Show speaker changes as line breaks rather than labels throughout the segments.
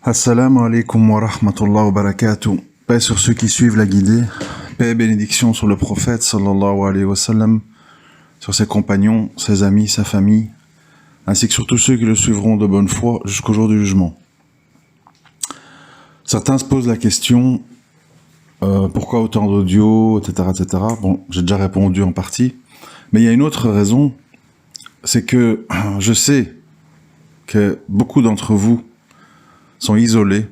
Assalamu alaikum wa rahmatullahi wa barakatuh. Paix sur ceux qui suivent la guidée. Paix et bénédiction sur le prophète sallallahu alayhi wa sallam, sur ses compagnons, ses amis, sa famille, ainsi que sur tous ceux qui le suivront de bonne foi jusqu'au jour du jugement. Certains se posent la question, pourquoi autant d'audio, etc., etc. Bon, j'ai déjà répondu en partie. Mais il y a une autre raison, c'est que je sais que beaucoup d'entre vous sont isolés,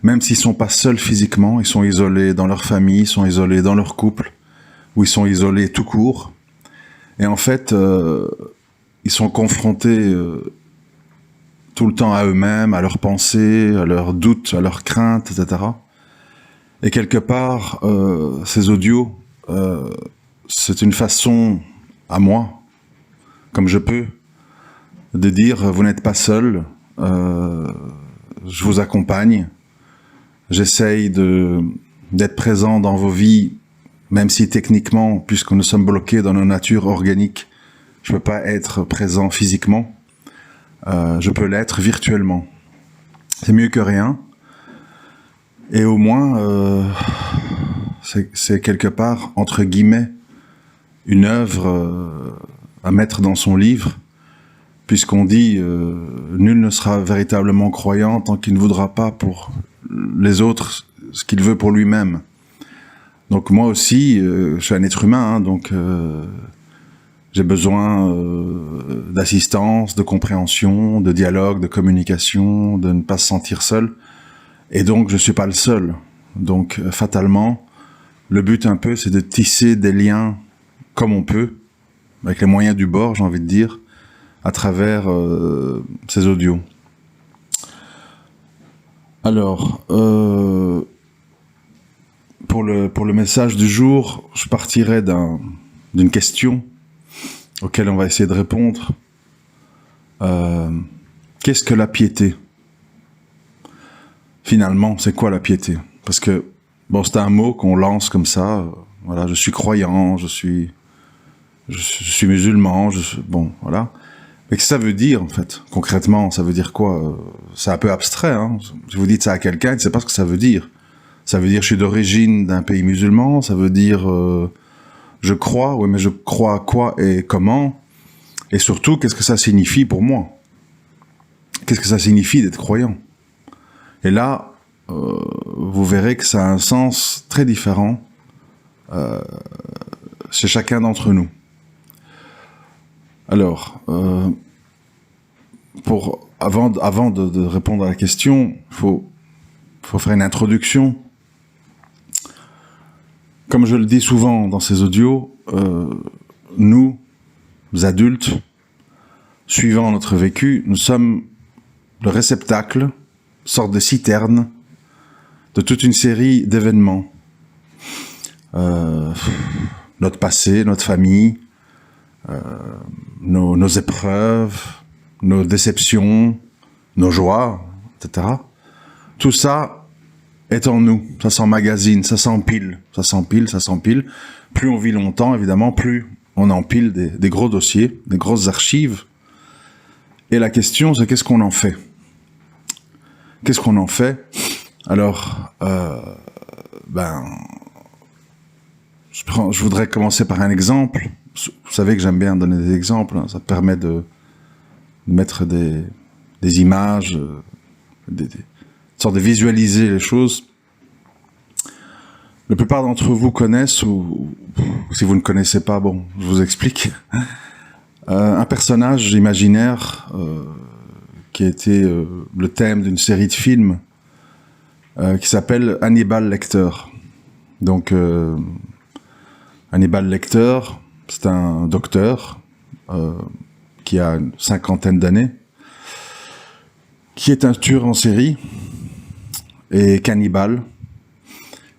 même s'ils ne sont pas seuls physiquement, ils sont isolés dans leur famille, ils sont isolés dans leur couple, ou ils sont isolés tout court. Et en fait, ils sont confrontés tout le temps à eux-mêmes, à leurs pensées, à leurs doutes, à leurs craintes, etc. Et quelque part, ces audios, c'est une façon, à moi, comme je peux, de dire, vous n'êtes pas seul, je vous accompagne, j'essaye d'être présent dans vos vies, même si techniquement, puisque nous sommes bloqués dans nos natures organiques, je ne peux pas être présent physiquement, je peux l'être virtuellement. C'est mieux que rien, et au moins, c'est quelque part, entre guillemets, une œuvre à mettre dans son livre, puisqu'on dit nul ne sera véritablement croyant tant qu'il ne voudra pas pour les autres ce qu'il veut pour lui-même. Donc moi aussi, je suis un être humain, hein, donc j'ai besoin d'assistance, de compréhension, de dialogue, de communication, de ne pas se sentir seul. Et donc je suis pas le seul. Donc fatalement, le but un peu, c'est de tisser des liens comme on peut, avec les moyens du bord, j'ai envie de dire, à travers ces audios. Alors, pour le message du jour, je partirai d'une question auquel on va essayer de répondre. Qu'est-ce que la piété ? Finalement, c'est quoi la piété ? Parce que, bon, c'est un mot qu'on lance comme ça, voilà, je suis croyant, je suis musulman, bon, voilà. Mais qu'est-ce que ça veut dire, en fait, concrètement? Ça veut dire quoi? C'est un peu abstrait, hein. Si vous dites ça à quelqu'un, il ne sait pas ce que ça veut dire. Ça veut dire je suis d'origine d'un pays musulman, ça veut dire je crois, oui, mais je crois à quoi et comment? Et surtout, qu'est-ce que ça signifie pour moi? Qu'est-ce que ça signifie d'être croyant? Et là, vous verrez que ça a un sens très différent chez chacun d'entre nous. Alors, avant de répondre à la question, faut faire une introduction. Comme je le dis souvent dans ces audios, nous, adultes, suivant notre vécu, nous sommes le réceptacle, sorte de citerne, de toute une série d'événements. Notre passé, notre famille, nos épreuves, nos déceptions, nos joies, etc. Tout ça est en nous, ça s'emmagasine, ça s'empile. Plus on vit longtemps, évidemment, plus on empile des gros dossiers, des grosses archives. Et la question, c'est qu'est-ce qu'on en fait? Qu'est-ce qu'on en fait? Alors, je voudrais commencer par un exemple. Vous savez que j'aime bien donner des exemples, hein. Ça permet de mettre des images, une sorte de visualiser les choses. La plupart d'entre vous connaissent, ou si vous ne connaissez pas, bon, je vous explique. Un personnage imaginaire qui a été le thème d'une série de films qui s'appelle Hannibal Lecter. Donc, Hannibal Lecter, c'est un docteur qui a une 50aine d'années, qui est un tueur en série et cannibale.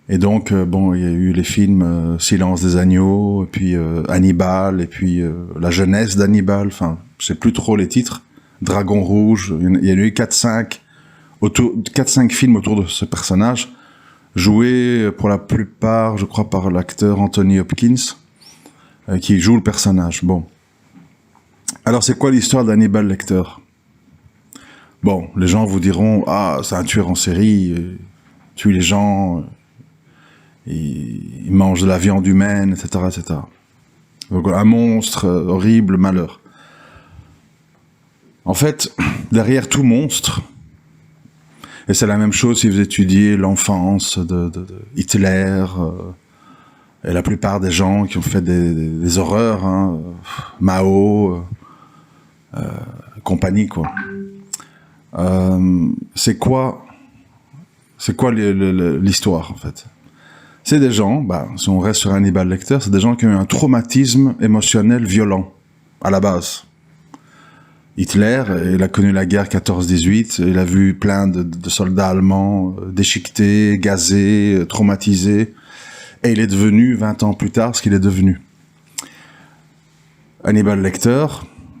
Et donc, bon, il y a eu les films Silence des agneaux, et puis Hannibal, et puis la jeunesse d'Hannibal, enfin, je sais plus trop les titres, Dragon Rouge, il y a eu 4-5 films autour de ce personnage, joués pour la plupart, je crois, par l'acteur Anthony Hopkins, qui joue le personnage. Bon. Alors, c'est quoi l'histoire d'Hannibal Lecter? Bon, les gens vous diront, ah, c'est un tueur en série, il tue les gens, il mange de la viande humaine, etc., etc. Donc, un monstre, horrible, malheur. En fait, derrière tout monstre, et c'est la même chose si vous étudiez l'enfance de Hitler, et la plupart des gens qui ont fait des horreurs, hein, Mao, compagnie, quoi. C'est quoi l'histoire, en fait? C'est des gens, si on reste sur Hannibal Lecter, c'est des gens qui ont eu un traumatisme émotionnel violent, à la base. Hitler, il a connu la guerre 14-18, il a vu plein de soldats allemands déchiquetés, gazés, traumatisés, et il est devenu, 20 ans plus tard, ce qu'il est devenu. Hannibal Lecter,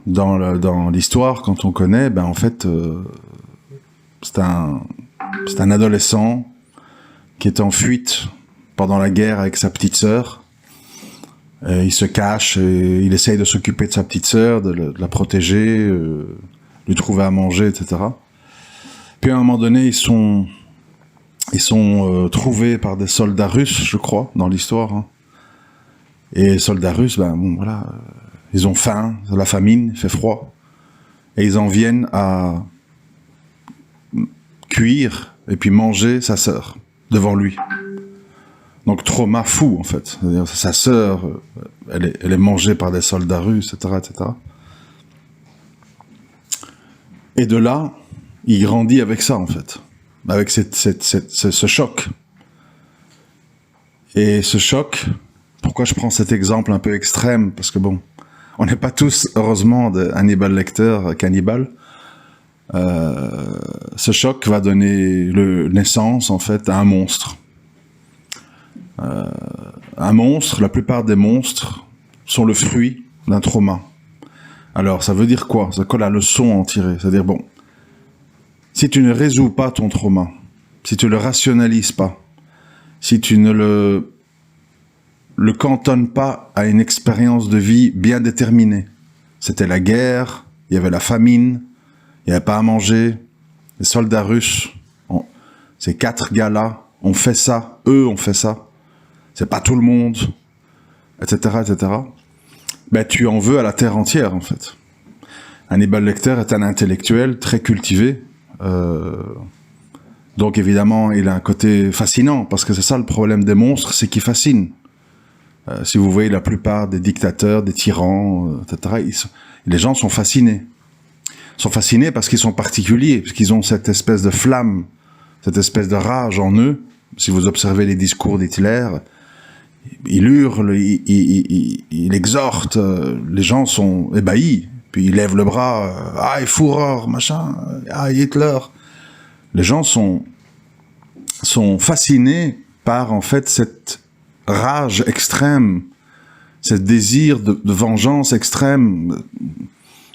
dans l'histoire, quand on connaît, en fait, c'est un adolescent qui est en fuite pendant la guerre avec sa petite sœur. Il se cache et il essaye de s'occuper de sa petite sœur, de la protéger, lui trouver à manger, etc. Puis à un moment donné, ils sont trouvés par des soldats russes, je crois, dans l'histoire. Hein. Et les soldats russes, voilà, ils ont faim, la famine, il fait froid. Et ils en viennent à cuire et puis manger sa sœur devant lui. Donc trauma fou, en fait. C'est-à-dire, sa sœur, elle est mangée par des soldats russes, etc., etc. Et de là, il grandit avec ça, en fait. Avec ce choc. Et ce choc, pourquoi je prends cet exemple un peu extrême? Parce que on n'est pas tous, heureusement, de Hannibal Lecter, cannibale. Ce choc va donner naissance, en fait, à un monstre. Un monstre, la plupart des monstres sont le fruit d'un trauma. Alors, ça veut dire quoi? C'est quoi la leçon à en tirer? C'est-à-dire, si tu ne résous pas ton trauma, si tu le rationalises pas, si tu ne le cantonnes pas à une expérience de vie bien déterminée, c'était la guerre, il y avait la famine, il n'y avait pas à manger, les soldats russes, ces 4 gars-là ont fait ça, eux ont fait ça, c'est pas tout le monde, etc., etc. Tu en veux à la terre entière, en fait. Hannibal Lecter est un intellectuel très cultivé, donc évidemment, il a un côté fascinant, parce que c'est ça le problème des monstres, c'est qu'ils fascinent. Si vous voyez la plupart des dictateurs, des tyrans, etc., les gens sont fascinés. Ils sont fascinés parce qu'ils sont particuliers, parce qu'ils ont cette espèce de flamme, cette espèce de rage en eux. Si vous observez les discours d'Hitler, il hurle, il exhorte, les gens sont ébahis, puis il lève le bras, « Ah, Führer, machin, ah, Hitler ». Les gens sont fascinés par, en fait, cette rage extrême, ce désir de vengeance extrême.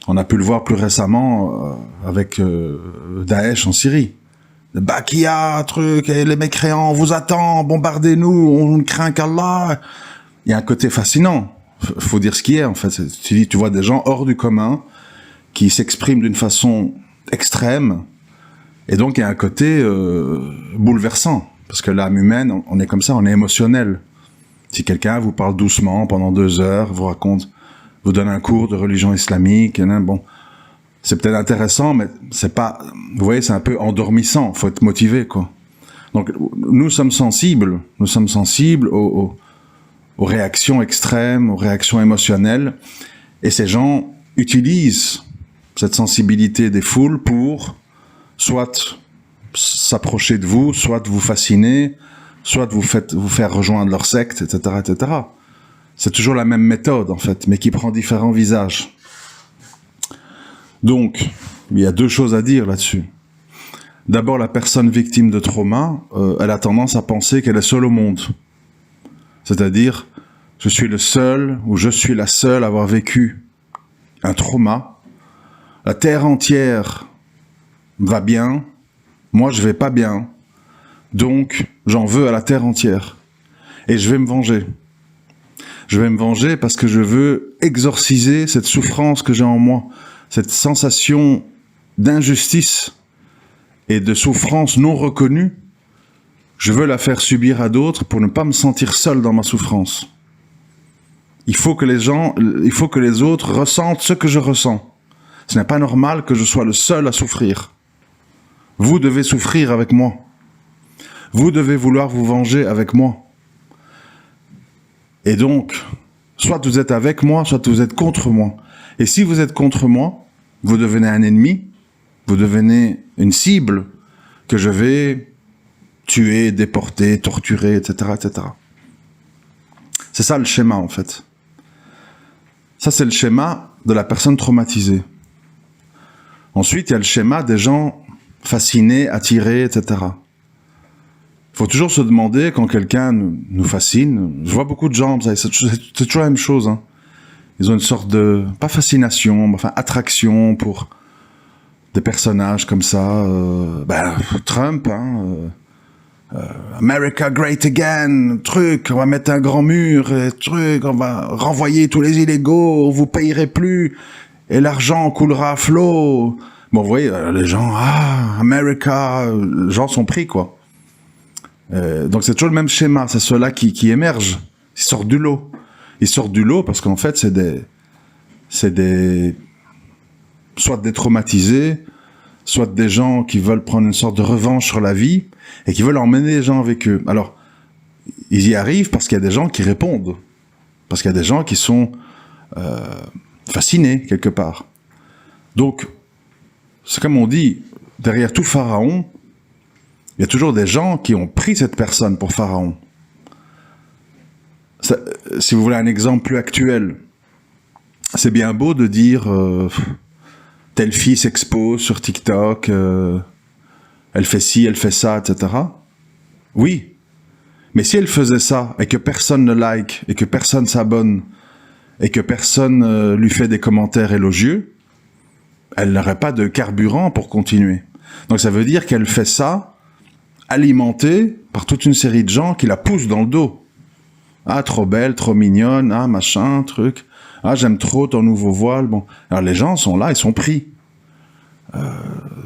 On a pu le voir plus récemment avec Daesh en Syrie. Le Bakia, truc, et les mécréants, on vous attend, bombardez-nous, on ne craint qu'Allah. Il y a un côté fascinant. Faut dire ce qui est, en fait. Tu vois des gens hors du commun qui s'expriment d'une façon extrême. Et donc, il y a un côté bouleversant. Parce que l'âme humaine, on est comme ça, on est émotionnel. Si quelqu'un vous parle doucement pendant 2 heures, vous donne un cours de religion islamique, c'est peut-être intéressant, mais c'est pas, vous voyez, c'est un peu endormissant, faut être motivé, quoi. Donc, nous sommes sensibles aux réactions extrêmes, aux réactions émotionnelles, et ces gens utilisent cette sensibilité des foules pour soit s'approcher de vous, soit vous fasciner, soit vous faire rejoindre leur secte, etc., etc. C'est toujours la même méthode, en fait, mais qui prend différents visages. Donc, il y a 2 choses à dire là-dessus. D'abord, la personne victime de trauma, elle a tendance à penser qu'elle est seule au monde. C'est-à-dire, je suis le seul, ou je suis la seule à avoir vécu un trauma. La terre entière va bien, moi je vais pas bien, donc j'en veux à la terre entière. Et je vais me venger. Je vais me venger parce que je veux exorciser cette souffrance que j'ai en moi, cette sensation d'injustice et de souffrance non reconnue, je veux la faire subir à d'autres pour ne pas me sentir seul dans ma souffrance. Il faut que les autres ressentent ce que je ressens. Ce n'est pas normal que je sois le seul à souffrir. Vous devez souffrir avec moi. Vous devez vouloir vous venger avec moi. Et donc, soit vous êtes avec moi, soit vous êtes contre moi. Et si vous êtes contre moi, vous devenez un ennemi, vous devenez une cible que je vais tuer, déporter, torturer, etc., etc. C'est ça le schéma, en fait. Ça, c'est le schéma de la personne traumatisée. Ensuite, il y a le schéma des gens fascinés, attirés, etc. Il faut toujours se demander, quand quelqu'un nous fascine, je vois beaucoup de gens, c'est toujours la même chose, hein. Ils ont une sorte de, pas fascination, mais enfin attraction pour des personnages comme ça, Trump, America Great Again, truc, on va mettre un grand mur, et truc, on va renvoyer tous les illégaux, vous payerez plus, et l'argent coulera à flot. Bon, vous voyez, les gens, America, les gens sont pris, quoi. Donc c'est toujours le même schéma, c'est ceux-là qui émergent, ils sortent du lot. Ils sortent du lot parce qu'en fait, c'est des soit des traumatisés, soit des gens qui veulent prendre une sorte de revanche sur la vie et qui veulent emmener les gens avec eux. Alors, ils y arrivent parce qu'il y a des gens qui répondent, parce qu'il y a des gens qui sont fascinés quelque part. Donc, c'est comme on dit, derrière tout pharaon, il y a toujours des gens qui ont pris cette personne pour pharaon. Ça, si vous voulez un exemple plus actuel, c'est bien beau de dire telle fille s'expose sur TikTok, elle fait ci, elle fait ça, etc. Oui, mais si elle faisait ça et que personne ne like, et que personne s'abonne, et que personne lui fait des commentaires élogieux, elle n'aurait pas de carburant pour continuer. Donc ça veut dire qu'elle fait ça alimentée par toute une série de gens qui la poussent dans le dos. Ah, trop belle, trop mignonne, ah, machin, truc. Ah, j'aime trop ton nouveau voile. Bon, alors les gens sont là, ils sont pris.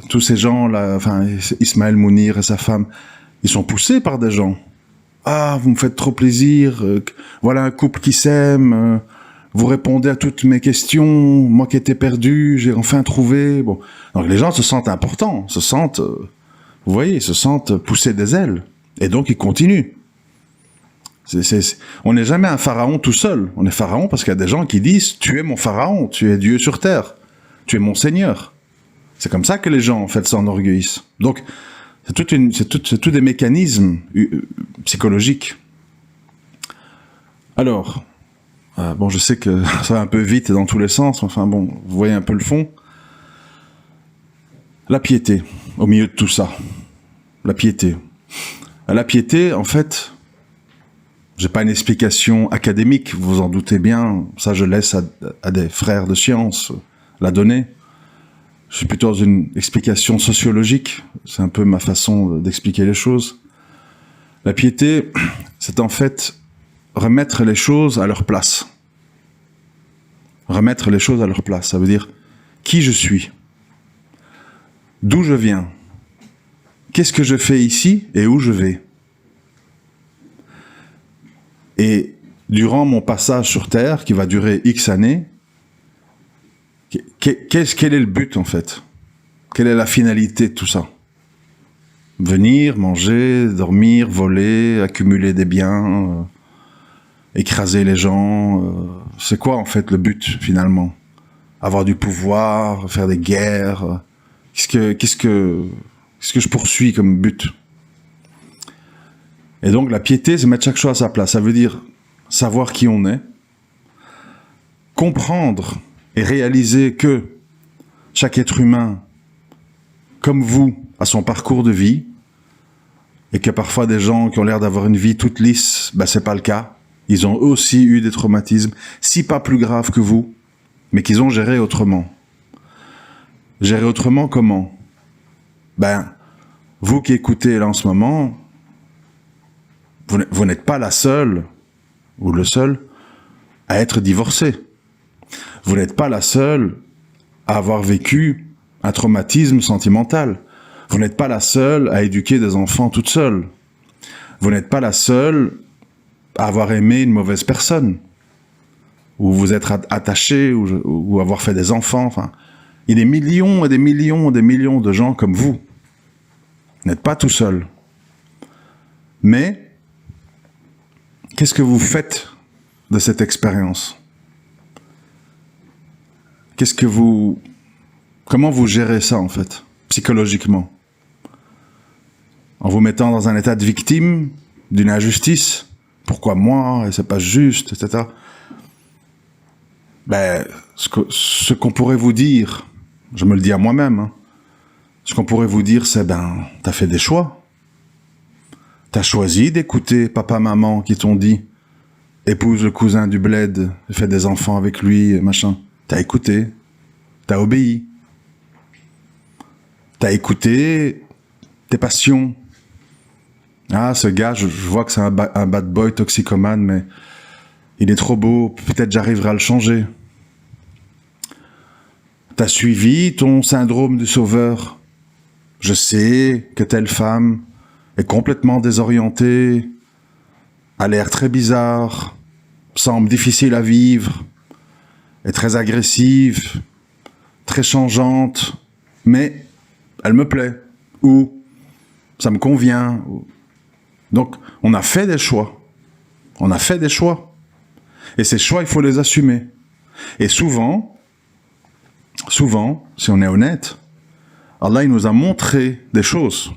Tous ces gens-là, enfin, Ismaël Mounir et sa femme, ils sont poussés par des gens. Ah, vous me faites trop plaisir, voilà un couple qui s'aime, vous répondez à toutes mes questions, moi qui étais perdu, j'ai enfin trouvé. Bon, donc les gens se sentent importants, se sentent, vous voyez, ils se sentent pousser des ailes. Et donc ils continuent. On n'est jamais un pharaon tout seul. On est pharaon parce qu'il y a des gens qui disent « Tu es mon pharaon, tu es Dieu sur terre, tu es mon Seigneur ». C'est comme ça que les gens, en fait, s'enorgueillissent. Donc, c'est tout des mécanismes psychologiques. Alors, bon, je sais que ça va un peu vite et dans tous les sens, enfin bon, vous voyez un peu le fond. La piété, au milieu de tout ça. La piété. La piété, en fait... J'ai pas une explication académique, vous vous en doutez bien. Ça, je laisse à des frères de science la donner. Je suis plutôt dans une explication sociologique. C'est un peu ma façon d'expliquer les choses. La piété, c'est en fait remettre les choses à leur place. Remettre les choses à leur place. Ça veut dire qui je suis, d'où je viens, qu'est-ce que je fais ici et où je vais. Et durant mon passage sur Terre, qui va durer X années, quel est le but en fait? Quelle est la finalité de tout ça? Venir, manger, dormir, voler, accumuler des biens, écraser les gens. C'est quoi en fait le but finalement? Avoir du pouvoir, faire des guerres. Qu'est-ce que je poursuis comme but? Et donc la piété, c'est mettre chaque chose à sa place. Ça veut dire savoir qui on est, comprendre et réaliser que chaque être humain, comme vous, a son parcours de vie, et que parfois des gens qui ont l'air d'avoir une vie toute lisse, ben c'est pas le cas. Ils ont aussi eu des traumatismes, si pas plus graves que vous, mais qu'ils ont géré autrement. Gérer autrement comment? Ben, vous qui écoutez là en ce moment, vous n'êtes pas la seule, ou le seul, à être divorcé. Vous n'êtes pas la seule à avoir vécu un traumatisme sentimental. Vous n'êtes pas la seule à éduquer des enfants toute seule. Vous n'êtes pas la seule à avoir aimé une mauvaise personne, ou vous être attaché, ou avoir fait des enfants. Enfin, il y a des millions et des millions et des millions de gens comme vous. Vous n'êtes pas tout seul. Mais, qu'est-ce que vous faites de cette expérience? Comment vous gérez ça, en fait, psychologiquement? En vous mettant dans un état de victime d'une injustice? Pourquoi moi? Et c'est pas juste, etc. Ben, ce qu'on pourrait vous dire, je me le dis à moi-même, hein, ce qu'on pourrait vous dire, c'est, t'as fait des choix. T'as choisi d'écouter papa, maman qui t'ont dit, épouse le cousin du bled, fais des enfants avec lui, machin. T'as écouté, t'as obéi. T'as écouté tes passions. Ah, ce gars, je vois que c'est un bad boy toxicomane, mais il est trop beau, peut-être j'arriverai à le changer. T'as suivi ton syndrome du sauveur. Je sais que telle femme est complètement désorientée, a l'air très bizarre, semble difficile à vivre, est très agressive, très changeante, mais elle me plaît, ou ça me convient. Donc, on a fait des choix. On a fait des choix. Et ces choix, il faut les assumer. Et souvent, si on est honnête, Allah, il nous a montré des choses.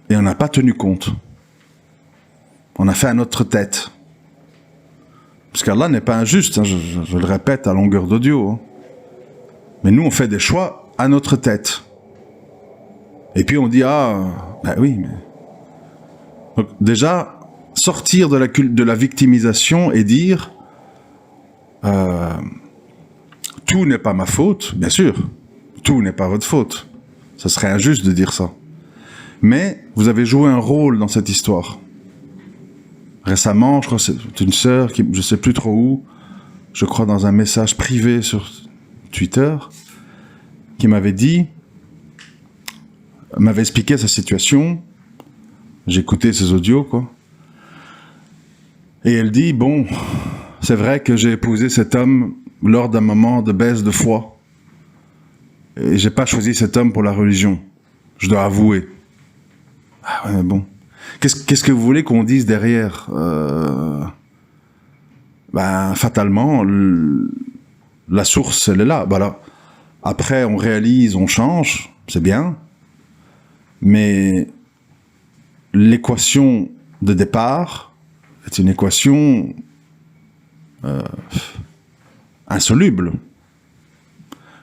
Et on n'a pas tenu compte. On a fait à notre tête. Parce qu'Allah n'est pas injuste, hein, je le répète à longueur d'audio. Hein. Mais nous, on fait des choix à notre tête. Et puis on dit, oui, mais... Donc, déjà, sortir de la victimisation et dire tout n'est pas ma faute, bien sûr, tout n'est pas votre faute. Ce serait injuste de dire ça. Mais vous avez joué un rôle dans cette histoire. Récemment, je crois que c'est une sœur, je ne sais plus trop où, je crois dans un message privé sur Twitter, qui m'avait expliqué sa situation. J'écoutais ses audios, quoi. Et elle dit, bon, c'est vrai que j'ai épousé cet homme lors d'un moment de baisse de foi. Et j'ai pas choisi cet homme pour la religion. Je dois avouer. Ah ouais, mais bon. Qu'est-ce que vous voulez qu'on dise derrière? Fatalement, la source, elle est là. Voilà. Après, on réalise, on change, c'est bien. Mais l'équation de départ est une équation insoluble.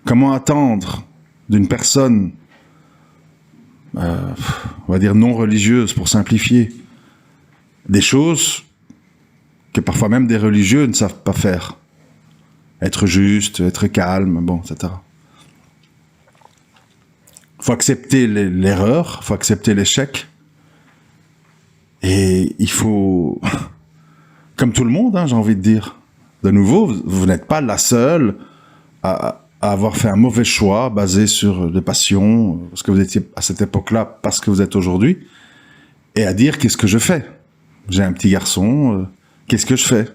Comment attendre d'une personne, on va dire non religieuse pour simplifier, des choses que parfois même des religieux ne savent pas faire? Être juste, être calme, bon, etc. Il faut accepter l'erreur, il faut accepter l'échec. Et il faut, comme tout le monde, hein, j'ai envie de dire, de nouveau, vous n'êtes pas la seule à avoir fait un mauvais choix basé sur des passions, parce que vous étiez à cette époque-là, parce que vous êtes aujourd'hui, et à dire qu'est-ce que je fais? J'ai un petit garçon, qu'est-ce que je fais?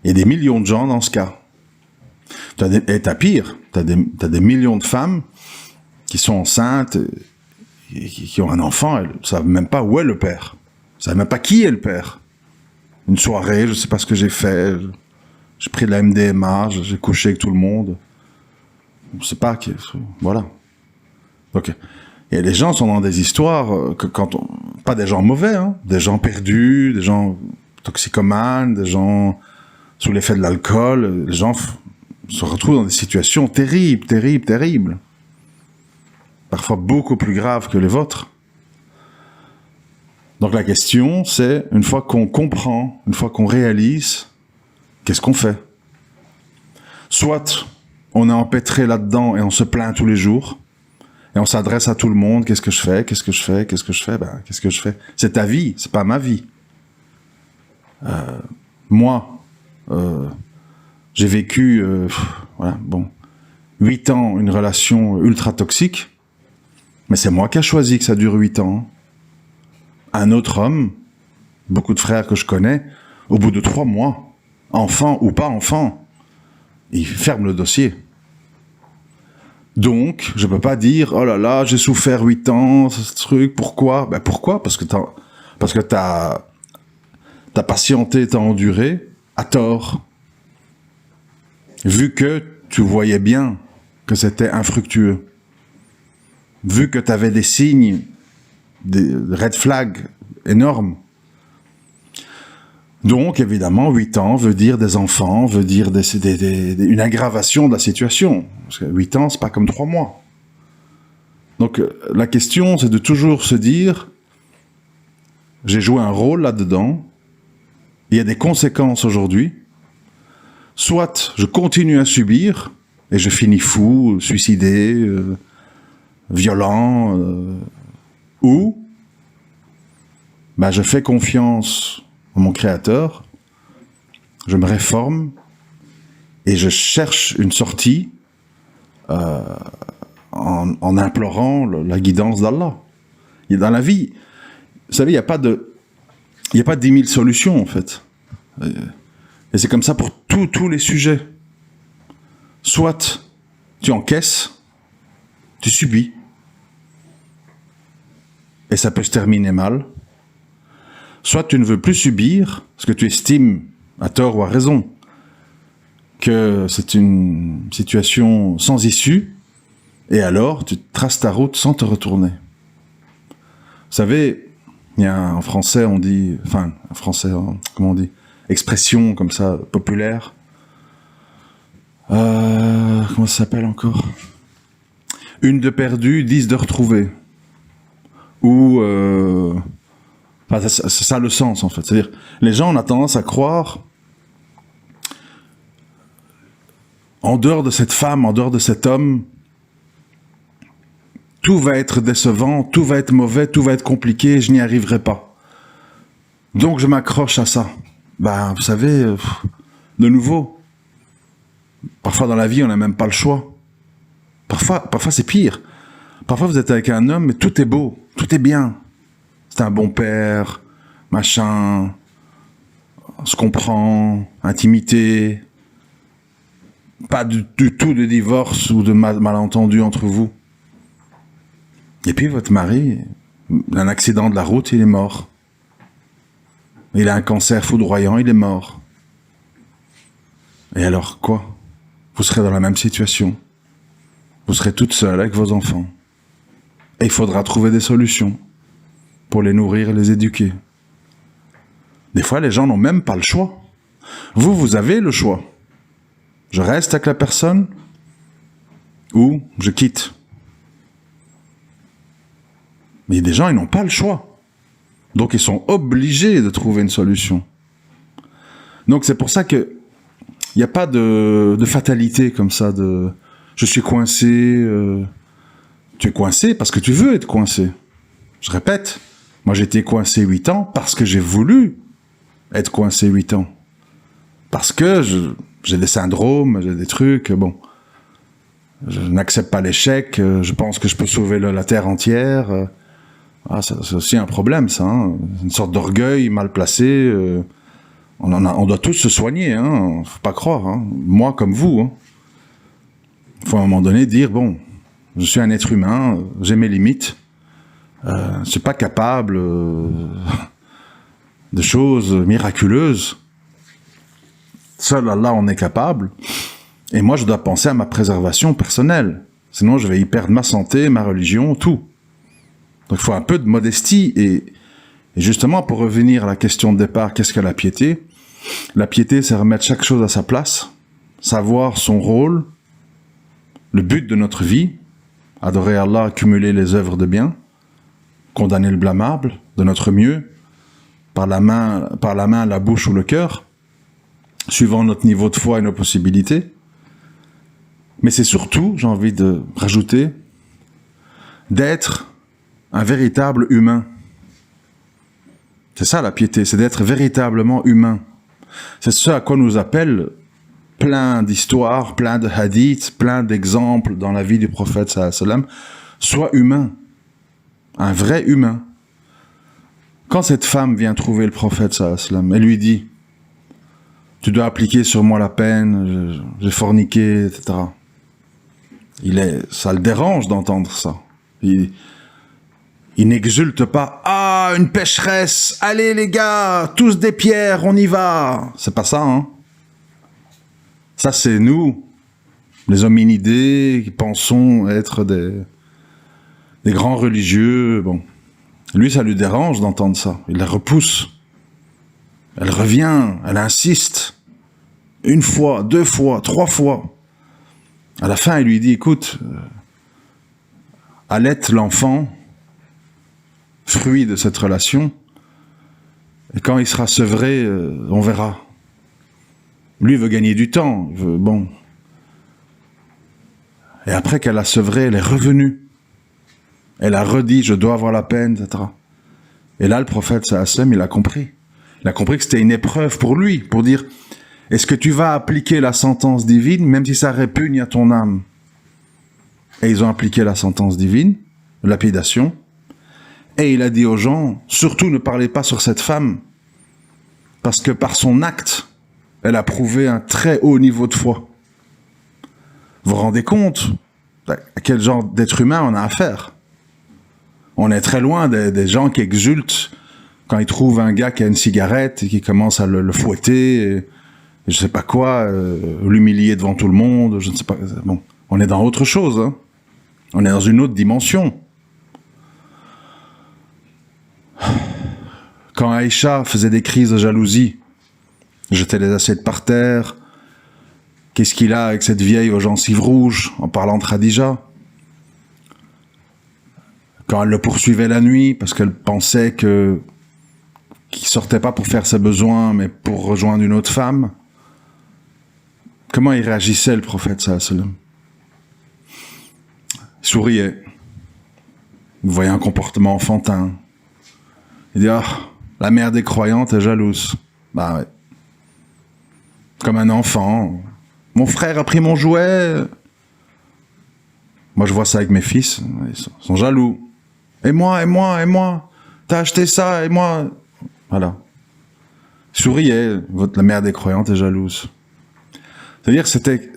Il y a des millions de gens dans ce cas. Et t'as pire, t'as des millions de femmes qui sont enceintes et qui ont un enfant, elles ne savent même pas où est le père. Elles ne savent même pas qui est le père. Une soirée, je ne sais pas ce que j'ai fait, j'ai pris de la MDMA, j'ai couché avec tout le monde. Je ne sais pas, voilà. Donc, et les gens sont dans des histoires, pas des gens mauvais, hein, des gens perdus, des gens toxicomanes, des gens sous l'effet de l'alcool, les gens se retrouvent dans des situations terribles, terribles, terribles. Parfois beaucoup plus graves que les vôtres. Donc la question, c'est, une fois qu'on comprend, une fois qu'on réalise, qu'est-ce qu'on fait? Soit on est empêtré là-dedans et on se plaint tous les jours, et on s'adresse à tout le monde, qu'est-ce que je fais? Qu'est-ce que je fais? Qu'est-ce que je fais? Qu'est-ce que je fais? C'est ta vie, c'est pas ma vie. Moi, j'ai vécu, voilà, bon. 8 ans, une relation ultra toxique, mais c'est moi qui ai choisi que ça dure 8 ans. Un autre homme, beaucoup de frères que je connais, au bout de 3 mois, enfant ou pas enfant, il ferme le dossier. Donc, je peux pas dire, oh là là, j'ai souffert 8 ans, ce truc, pourquoi? Ben pourquoi? Parce que t'as patienté, t'as enduré, à tort. Vu que tu voyais bien que c'était infructueux. Vu que t'avais des signes, des red flags énormes. Donc, évidemment, 8 ans veut dire des enfants, veut dire une aggravation de la situation. Parce que 8 ans, c'est pas comme 3 mois. Donc, la question, c'est de toujours se dire, j'ai joué un rôle là-dedans, il y a des conséquences aujourd'hui, soit je continue à subir, et je finis fou, suicidé, violent, ou ben, je fais confiance à mon créateur, je me réforme et je cherche une sortie en implorant la guidance d'Allah. Dans la vie, vous savez, il n'y a pas 10 000 solutions en fait. Et c'est comme ça pour tous les sujets. Soit tu encaisses, tu subis, et ça peut se terminer mal. Soit tu ne veux plus subir, parce que tu estimes, à tort ou à raison, que c'est une situation sans issue, et alors tu traces ta route sans te retourner. Vous savez, il y a en français, on dit, enfin, en français, comment on dit, expression comme ça, populaire. Comment ça s'appelle encore? Une de perdue, 10 de retrouvée. Ou... Enfin, c'est ça le sens, en fait. C'est-à-dire, les gens, on a tendance à croire, en dehors de cette femme, en dehors de cet homme, tout va être décevant, tout va être mauvais, tout va être compliqué, je n'y arriverai pas. Donc, je m'accroche à ça. Ben, vous savez, de nouveau, parfois dans la vie, on n'a même pas le choix. Parfois c'est pire. Parfois, vous êtes avec un homme, mais tout est beau, tout est bien. C'est un bon père, machin, on se comprend, intimité, pas du tout de divorce ou de malentendu entre vous. Et puis votre mari, un accident de la route, il est mort. Il a un cancer foudroyant, il est mort. Et alors quoi? Vous serez dans la même situation. Vous serez toute seule avec vos enfants. Et il faudra trouver des solutions pour les nourrir et les éduquer. Des fois, les gens n'ont même pas le choix. Vous avez le choix. Je reste avec la personne ou je quitte. Mais des gens, ils n'ont pas le choix. Donc, ils sont obligés de trouver une solution. Donc, c'est pour ça que il n'y a pas de fatalité comme ça, de je suis coincé. Tu es coincé parce que tu veux être coincé. Je répète, moi j'ai été coincé 8 ans parce que j'ai voulu être coincé 8 ans. Parce que j'ai des syndromes, j'ai des trucs, bon. Je n'accepte pas l'échec, je pense que je peux sauver la terre entière. C'est aussi un problème, ça. Hein. Une sorte d'orgueil mal placé. On doit tous se soigner, hein. Faut pas croire. Hein. Moi comme vous. Hein. Faut à un moment donné dire, bon, je suis un être humain, j'ai mes limites. Je suis pas capable de choses miraculeuses. Seul Allah en est capable. Et moi, je dois penser à ma préservation personnelle. Sinon, je vais y perdre ma santé, ma religion, tout. Donc, il faut un peu de modestie. Et justement, pour revenir à la question de départ, qu'est-ce que la piété? La piété, c'est remettre chaque chose à sa place, savoir son rôle, le but de notre vie, adorer Allah, accumuler les œuvres de bien, condamner le blâmable de notre mieux, par la main, la bouche ou le cœur, suivant notre niveau de foi et nos possibilités. Mais c'est surtout, j'ai envie de rajouter, d'être un véritable humain. C'est ça la piété, c'est d'être véritablement humain. C'est ce à quoi nous appelle plein d'histoires, plein de hadiths, plein d'exemples dans la vie du prophète sallallahu alayhi wa sallam, soit humain, un vrai humain. Quand cette femme vient trouver le prophète sallallahu alayhi wa sallam, elle lui dit « Tu dois appliquer sur moi la peine, j'ai forniqué, etc. » Ça le dérange d'entendre ça. Il n'exulte pas « Ah, une pécheresse, allez les gars, tous des pierres, on y va !» C'est pas ça, hein. Ça, c'est nous, les hominidés, qui pensons être des grands religieux. Bon. Lui, ça lui dérange d'entendre ça. Il la repousse. Elle revient, elle insiste. 1 fois, 2 fois, 3 fois. À la fin, il lui dit, écoute, allaite l'enfant, fruit de cette relation, et quand il sera sevré, on verra. Lui veut gagner du temps, bon. Et après qu'elle a sevré, elle est revenue. Elle a redit, je dois avoir la peine, etc. Et là, le prophète, sallallahu alayhi wa sallam, il a compris. Il a compris que c'était une épreuve pour lui, pour dire, est-ce que tu vas appliquer la sentence divine, même si ça répugne à ton âme? Et ils ont appliqué la sentence divine, lapidation. Et il a dit aux gens, surtout ne parlez pas sur cette femme, parce que par son acte, elle a prouvé un très haut niveau de foi. Vous vous rendez compte à quel genre d'être humain on a affaire? On est très loin des gens qui exultent quand ils trouvent un gars qui a une cigarette et qui commence à le fouetter, et je sais pas quoi, l'humilier devant tout le monde, je ne sais pas. Bon, on est dans autre chose, hein. On est dans une autre dimension. Quand Aïcha faisait des crises de jalousie, jetait les assiettes par terre, qu'est-ce qu'il a avec cette vieille aux gencives rouges, en parlant de Khadija? Quand elle le poursuivait la nuit, parce qu'elle pensait qu'il sortait pas pour faire ses besoins, mais pour rejoindre une autre femme. Comment il réagissait, le prophète, sallallahu alayhi wa sallam? Il souriait. Il voyait un comportement enfantin. Il dit, ah, la mère des croyantes est jalouse. Bah ouais. Comme un enfant. Mon frère a pris mon jouet. Moi, je vois ça avec mes fils. Ils sont jaloux. Et moi, t'as acheté ça, et moi. Voilà. Il souriait. La mère des croyantes est jalouse. C'est-à-dire, c'était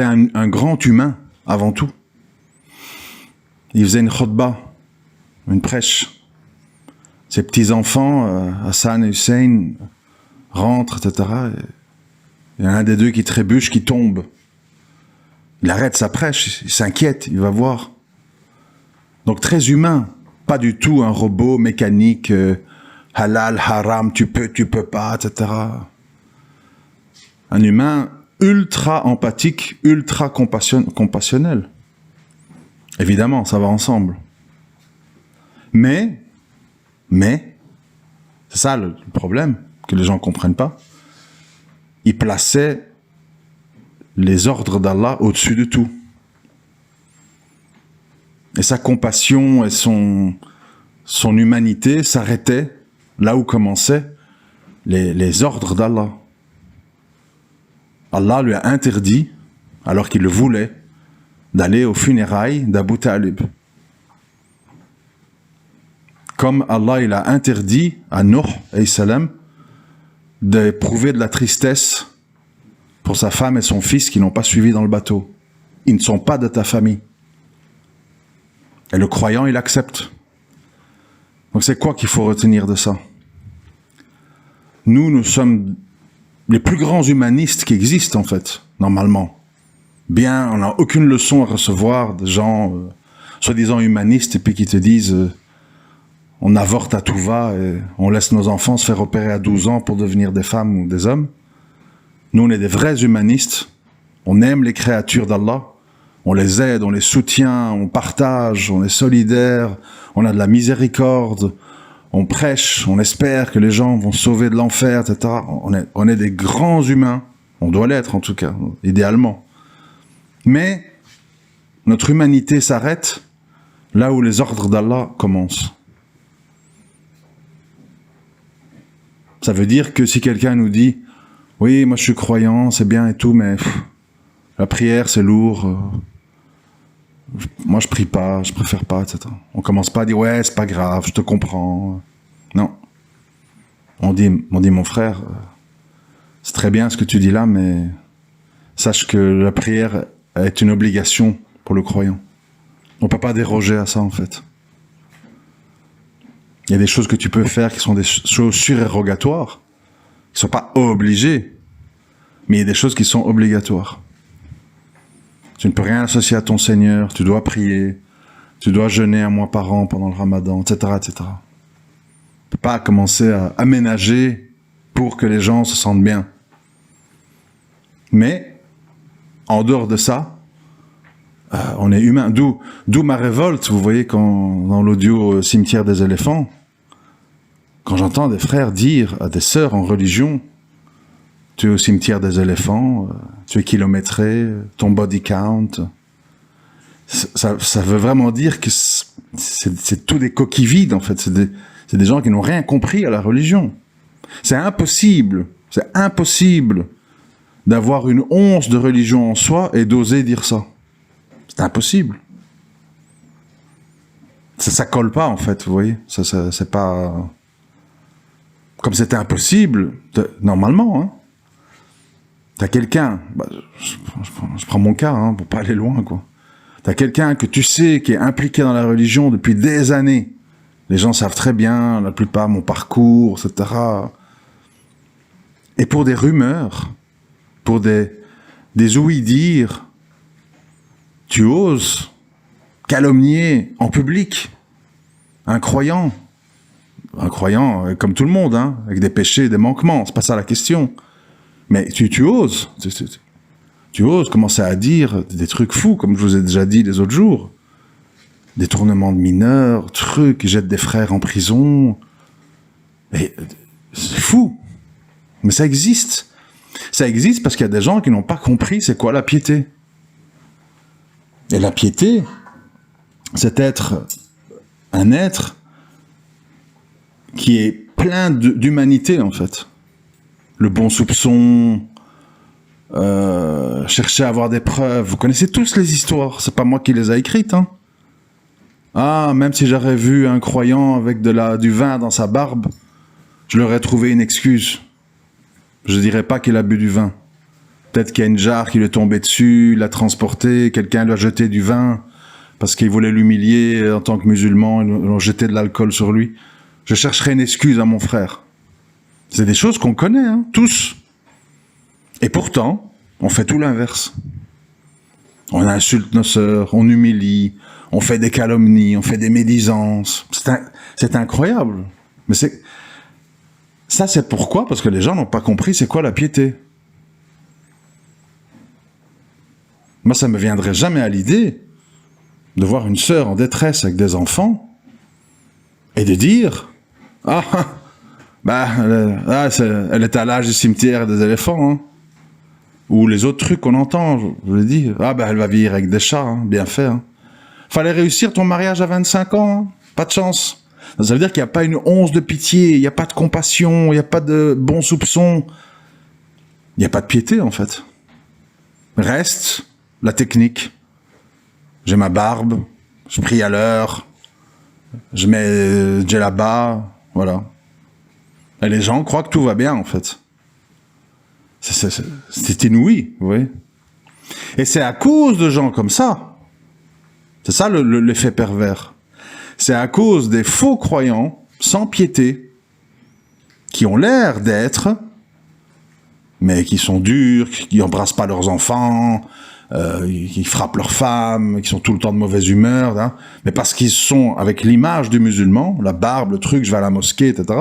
un grand humain, avant tout. Il faisait une khutba, une prêche. Ses petits-enfants, Hassan et Hussein, rentrent, etc. Il y a un des deux qui trébuche, qui tombe. Il arrête sa prêche, il s'inquiète, il va voir. Donc très humain, pas du tout un robot mécanique, halal, haram, tu peux pas, etc. Un humain ultra empathique, ultra compassionnel. Évidemment, ça va ensemble. Mais, c'est ça le problème, que les gens ne comprennent pas. Il plaçait les ordres d'Allah au-dessus de tout. Et sa compassion et son humanité s'arrêtaient là où commençaient les ordres d'Allah. Allah lui a interdit, alors qu'il le voulait, d'aller aux funérailles d'Abu Talib. Comme Allah il a interdit à Nuh alayhi salam d'éprouver de la tristesse pour sa femme et son fils qui n'ont pas suivi dans le bateau. Ils ne sont pas de ta famille. Et le croyant, il accepte. Donc c'est quoi qu'il faut retenir de ça? Nous sommes les plus grands humanistes qui existent, en fait, normalement. Bien, on n'a aucune leçon à recevoir de gens soi-disant humanistes et puis qui te disent on avorte à tout va et on laisse nos enfants se faire opérer à 12 ans pour devenir des femmes ou des hommes. Nous, on est des vrais humanistes. On aime les créatures d'Allah. On les aide, on les soutient, on partage, on est solidaire, on a de la miséricorde, on prêche, on espère que les gens vont se sauver de l'enfer, etc. On est des grands humains. On doit l'être, en tout cas, idéalement. Mais notre humanité s'arrête là où les ordres d'Allah commencent. Ça veut dire que si quelqu'un nous dit « oui, moi je suis croyant, c'est bien et tout, mais la prière c'est lourd. Moi je prie pas, je préfère pas, etc. On commence pas à dire ouais, c'est pas grave, je te comprends. Non. On dit mon frère, c'est très bien ce que tu dis là, mais sache que la prière est une obligation pour le croyant. On peut pas déroger à ça en fait. Il y a des choses que tu peux faire qui sont des choses surérogatoires, qui sont pas obligées, mais il y a des choses qui sont obligatoires. Tu ne peux rien associer à ton Seigneur, tu dois prier, tu dois jeûner un mois par an pendant le Ramadan, etc., etc. Tu ne peux pas commencer à aménager pour que les gens se sentent bien. Mais, en dehors de ça, on est humain. D'où ma révolte, vous voyez, quand dans l'audio Cimetière des éléphants, quand j'entends des frères dire à des sœurs en religion, tu es au cimetière des éléphants, tu es kilométré, ton body count, ça veut vraiment dire que c'est tout des coquilles vides en fait, c'est des gens qui n'ont rien compris à la religion. C'est impossible d'avoir une once de religion en soi et d'oser dire ça. C'est impossible. Ça colle pas en fait, vous voyez. C'est pas... Comme c'était impossible, normalement, hein. T'as quelqu'un, je prends mon cas, hein, pour pas aller loin, quoi. T'as quelqu'un que tu sais qui est impliqué dans la religion depuis des années. Les gens savent très bien, la plupart, mon parcours, etc. Et pour des rumeurs, pour des ouï-dire, tu oses calomnier en public un croyant, comme tout le monde, hein, avec des péchés, des manquements, c'est pas ça la question. Mais tu oses. Tu oses commencer à dire des trucs fous, comme je vous ai déjà dit les autres jours. Détournement de mineurs, trucs, ils jettent des frères en prison. Et c'est fou. Mais ça existe. Ça existe parce qu'il y a des gens qui n'ont pas compris c'est quoi la piété. Et la piété, c'est être un être qui est plein d'humanité, en fait. Le bon soupçon, chercher à avoir des preuves. Vous connaissez tous les histoires, c'est pas moi qui les ai écrites, hein. Ah, même si j'aurais vu un croyant avec du vin dans sa barbe, je leur ai trouvé une excuse. Je dirais pas qu'il a bu du vin. Peut-être qu'il y a une jarre qui lui est tombée dessus, il l'a transporté, quelqu'un lui a jeté du vin, parce qu'il voulait l'humilier en tant que musulman, ils ont jeté de l'alcool sur lui. Je chercherai une excuse à mon frère. C'est des choses qu'on connaît, hein, tous. Et pourtant, on fait tout l'inverse. On insulte nos sœurs, on humilie, on fait des calomnies, on fait des médisances. C'est incroyable. Mais ça, c'est pourquoi? Parce que les gens n'ont pas compris c'est quoi la piété. Moi, ça me viendrait jamais à l'idée de voir une sœur en détresse avec des enfants et de dire « Ah, elle est à l'âge du cimetière des éléphants, hein. » Ou les autres trucs qu'on entend, je vous l'ai dit. « Ah, elle va vieillir avec des chats, hein, bien fait. Hein. Fallait réussir ton mariage à 25 ans, hein, pas de chance. » Ça veut dire qu'il n'y a pas une once de pitié, il n'y a pas de compassion, il n'y a pas de bon soupçon. Il n'y a pas de piété, en fait. Reste la technique. J'ai ma barbe, je prie à l'heure, je mets djellaba, voilà. Et les gens croient que tout va bien, en fait. C'est inouï, vous voyez. Et c'est à cause de gens comme ça. C'est ça l'effet pervers. C'est à cause des faux croyants, sans piété, qui ont l'air d'être, mais qui sont durs, qui n'embrassent pas leurs enfants, qui frappent leurs femmes, qui sont tout le temps de mauvaise humeur, hein, mais parce qu'ils sont avec l'image du musulman, la barbe, le truc, je vais à la mosquée, etc.,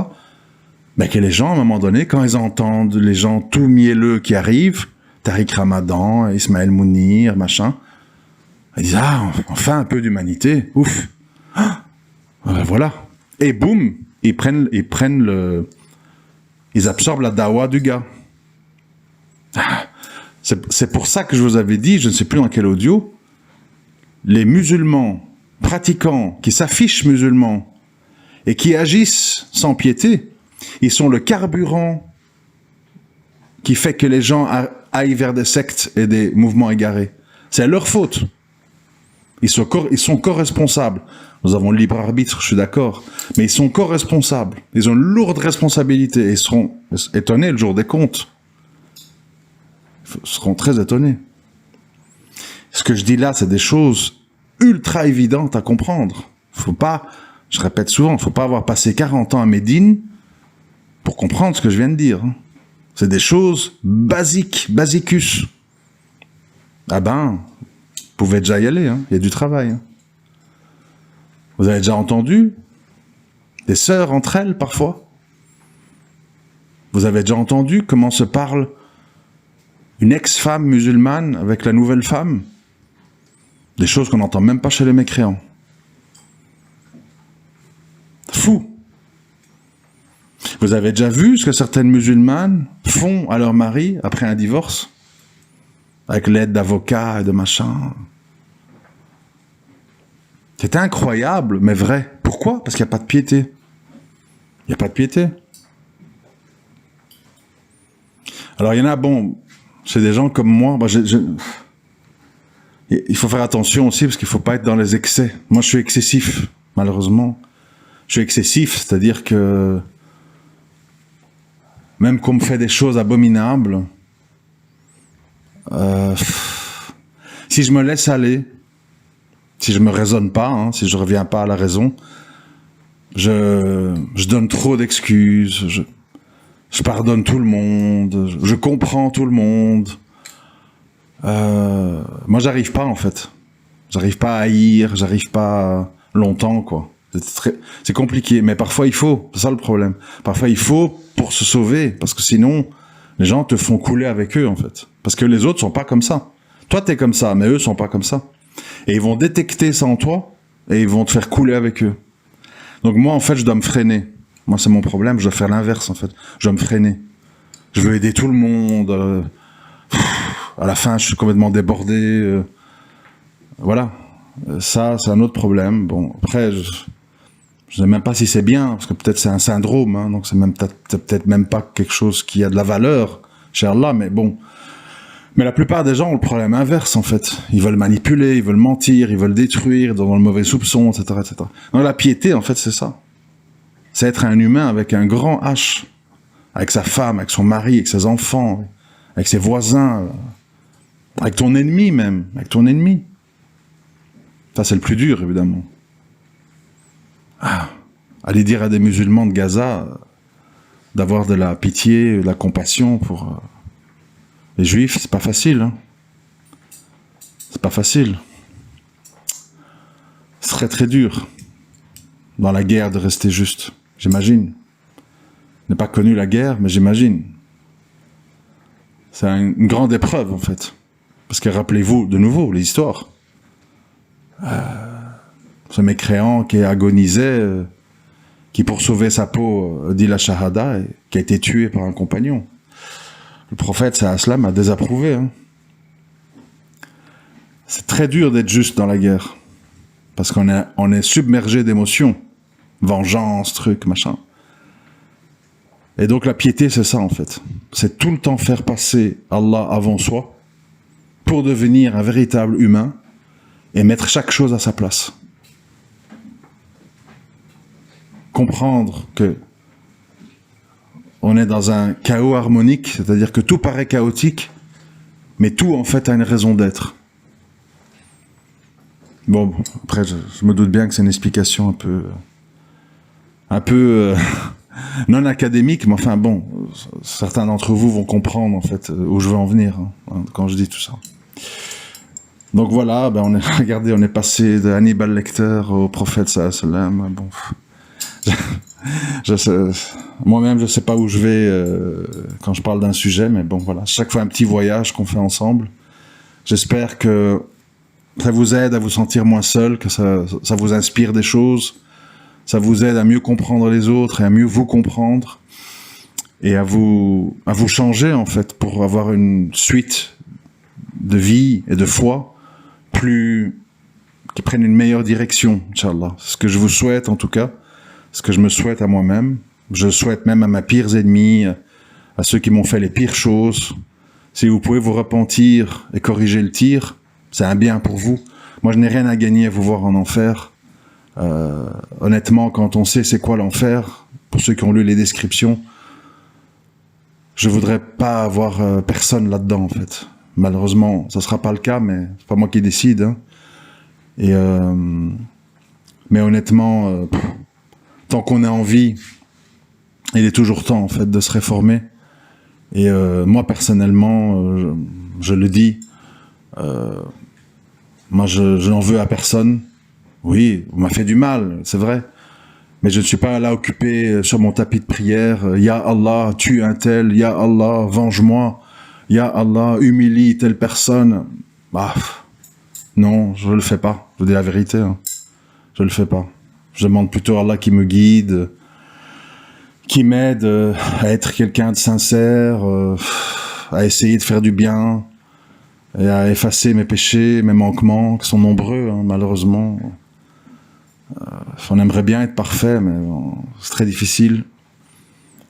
mais que les gens, à un moment donné, quand ils entendent les gens tout mielleux qui arrivent, Tariq Ramadan, Ismaël Mounir, machin, ils disent « Ah, enfin un peu d'humanité, ouf ah, voilà. » Et boum, ils absorbent la dawa du gars. Ah, c'est pour ça que je vous avais dit, je ne sais plus dans quel audio, les musulmans pratiquants, qui s'affichent musulmans, et qui agissent sans piété, ils sont le carburant qui fait que les gens aillent vers des sectes et des mouvements égarés. C'est leur faute. Ils sont co-responsables. Nous avons le libre arbitre, je suis d'accord, mais ils sont co-responsables. Ils ont une lourde responsabilité et ils seront étonnés le jour des comptes. Ils seront très étonnés. Ce que je dis là, c'est des choses ultra évidentes à comprendre. Faut pas, je répète souvent, faut pas avoir passé 40 ans à Médine pour comprendre ce que je viens de dire. C'est des choses basiques, basicus. Ah ben, vous pouvez déjà y aller, hein. Il y a du travail. Hein. Vous avez déjà entendu des sœurs entre elles, parfois. Vous avez déjà entendu comment se parle une ex-femme musulmane avec la nouvelle femme? Des choses qu'on n'entend même pas chez les mécréants. Fou. Vous avez déjà vu ce que certaines musulmanes font à leur mari après un divorce? Avec l'aide d'avocats et de machins. C'est incroyable, mais vrai. Pourquoi? Parce qu'il n'y a pas de piété. Il n'y a pas de piété. Alors il y en a, bon, c'est des gens comme moi. Il faut faire attention aussi, parce qu'il ne faut pas être dans les excès. Moi, je suis excessif, malheureusement. Je suis excessif, c'est-à-dire que même qu'on me fait des choses abominables, si je me laisse aller, si je me raisonne pas, hein, si je reviens pas à la raison, je donne trop d'excuses, je pardonne tout le monde, je comprends tout le monde. Moi, j'arrive pas en fait. J'arrive pas à haïr, j'arrive pas longtemps quoi. C'est compliqué, mais parfois il faut. C'est ça le problème. Parfois il faut pour se sauver, parce que sinon les gens te font couler avec eux en fait. Parce que les autres sont pas comme ça. Toi t'es comme ça, mais eux sont pas comme ça. Et ils vont détecter ça en toi et ils vont te faire couler avec eux. Donc moi en fait je dois me freiner. Moi c'est mon problème, je dois faire l'inverse en fait. Je dois me freiner. Je veux aider tout le monde. À la fin je suis complètement débordé. Voilà. Ça c'est un autre problème. Bon après je sais même pas si c'est bien, parce que peut-être c'est un syndrome, hein, donc c'est peut-être même pas quelque chose qui a de la valeur chez Allah, mais bon. Mais la plupart des gens ont le problème inverse, en fait. Ils veulent manipuler, ils veulent mentir, ils veulent détruire, dans le mauvais soupçon, etc., etc. Donc la piété, en fait, c'est ça. C'est être un humain avec un grand H, avec sa femme, avec son mari, avec ses enfants, avec ses voisins, avec ton ennemi même, avec ton ennemi. Ça, c'est le plus dur, évidemment. Aller dire à des musulmans de Gaza d'avoir de la pitié, de la compassion pour les juifs, c'est pas facile. Hein. C'est pas facile. Ce serait très dur dans la guerre de rester juste, j'imagine. Je n'ai pas connu la guerre, mais j'imagine. C'est une grande épreuve en fait. Parce que rappelez-vous de nouveau les histoires. Ce mécréant qui agonisait, qui pour sauver sa peau dit la shahada, et qui a été tué par un compagnon. Le prophète sallam a désapprouvé. Hein. C'est très dur d'être juste dans la guerre, parce qu'on est submergé d'émotions, vengeance, truc, machin. Et donc la piété, c'est ça en fait. C'est tout le temps faire passer Allah avant soi, pour devenir un véritable humain, et mettre chaque chose à sa place. Comprendre que on est dans un chaos harmonique, c'est-à-dire que tout paraît chaotique, mais tout en fait a une raison d'être. Bon, après je me doute bien que c'est une explication un peu non académique, mais enfin bon, certains d'entre vous vont comprendre en fait où je veux en venir hein, quand je dis tout ça. Donc voilà, on est passé de Hannibal Lecter au prophète sallam. Bon, moi-même je sais pas où je vais quand je parle d'un sujet, mais bon voilà, chaque fois un petit voyage qu'on fait ensemble. J'espère que ça vous aide à vous sentir moins seul, que ça vous inspire des choses, ça vous aide à mieux comprendre les autres et à mieux vous comprendre et à vous changer en fait pour avoir une suite de vie et de foi qui prennent une meilleure direction, Inch'Allah. C'est ce que je vous souhaite en tout cas, ce que je me souhaite à moi-même. Je souhaite même à mes pires ennemis, à ceux qui m'ont fait les pires choses. Si vous pouvez vous repentir et corriger le tir, c'est un bien pour vous. Moi, je n'ai rien à gagner à vous voir en enfer. Honnêtement, quand on sait c'est quoi l'enfer, pour ceux qui ont lu les descriptions, je voudrais pas avoir personne là-dedans, en fait. Malheureusement, ça sera pas le cas, mais c'est pas moi qui décide. Hein. Et mais honnêtement, tant qu'on est en vie, il est toujours temps, en fait, de se réformer. Et moi, personnellement, je le dis, moi, je n'en veux à personne. Oui, on m'a fait du mal, c'est vrai. Mais je ne suis pas là occupé sur mon tapis de prière. Ya Allah, tue un tel. Ya Allah, venge-moi. Ya Allah, humilie telle personne. Bah, non, je le fais pas. Je dis la vérité. Hein. Je le fais pas. Je demande plutôt à Allah qui me guide, qui m'aide à être quelqu'un de sincère, à essayer de faire du bien et à effacer mes péchés, mes manquements, qui sont nombreux, hein, malheureusement. On aimerait bien être parfait, mais bon, c'est très difficile.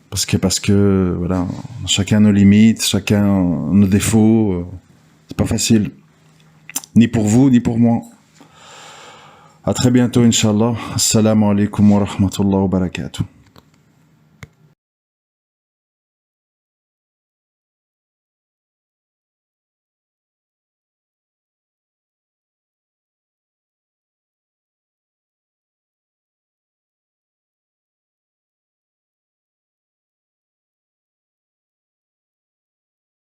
Parce que voilà, chacun nos limites, chacun nos défauts. C'est pas facile. Ni pour vous, ni pour moi. À très bientôt, Inch'Allah. Assalamu alaikum wa rahmatullahi wa barakatuh.